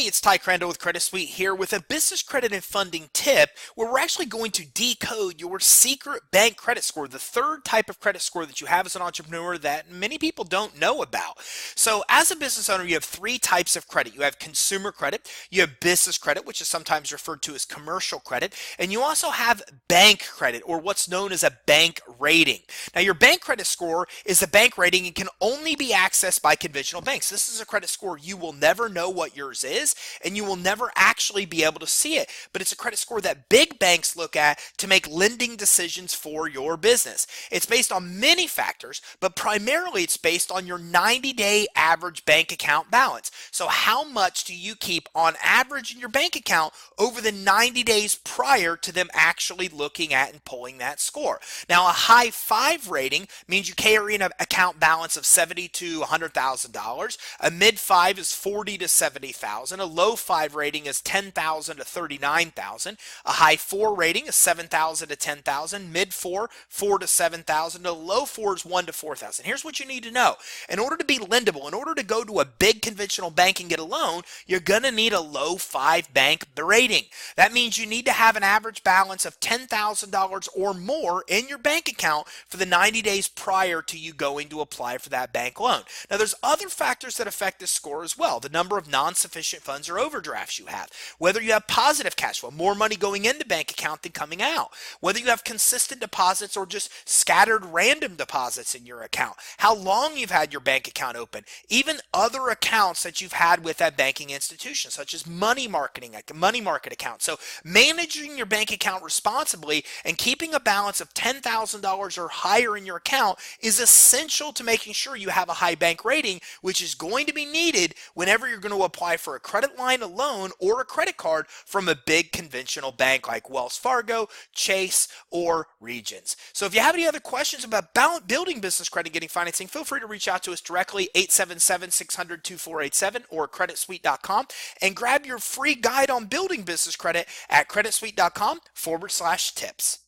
it's Ty Crandall with Credit Suite here with a business credit and funding tip where we're actually going to decode your secret bank credit score, the third type of credit score that you have as an entrepreneur that many people don't know about. So as a business owner, you have three types of credit. You have consumer credit, you have business credit, which is sometimes referred to as commercial credit, and you also have bank credit, or what's known as a bank rating. Now, your bank credit score is the bank rating and can only be accessed by conventional banks. This is a credit score you will never know what yours is, and you will never actually be able to see it. But it's a credit score that big banks look at to make lending decisions for your business. It's based on many factors, but primarily it's based on your 90-day average bank account balance. So how much do you keep on average in your bank account over the 90 days prior to them actually looking at and pulling that score? Now, a high 5 rating means you carry an account balance of $70,000 to $100,000. A mid 5 is $40,000 to $70,000. A low 5 rating is $10,000 to $39,000. A high 4 rating is $7,000 to $10,000. Mid 4, $4,000 to $7,000. A low 4 is $1,000 to $4,000. Here's what you need to know. In order to be lendable, in order to go to a big conventional bank and get a loan, you're going to need a low 5 bank rating. That means you need to have an average balance of $10,000 or more in your bank account for the 90 days prior to you going to apply for that bank loan. Now, there's other factors that affect this score as well. The number of non-sufficient funds or overdrafts you have, whether you have positive cash flow, more money going into bank account than coming out, whether you have consistent deposits or just scattered random deposits in your account, how long you've had your bank account open, even other accounts that you've had with that banking institution, such as money market accounts. So managing your bank account responsibly and keeping a balance of $10,000 or higher in your account is essential to making sure you have a high bank rating, which is going to be needed whenever you're going to apply for a credit line, a loan, or a credit card from a big conventional bank like Wells Fargo, Chase, or Regions. So if you have any other questions about building business credit and getting financing, feel free to reach out to us directly, 877-600-2487 or creditsuite.com, and grab your free guide on building business credit at creditsuite.com/tips.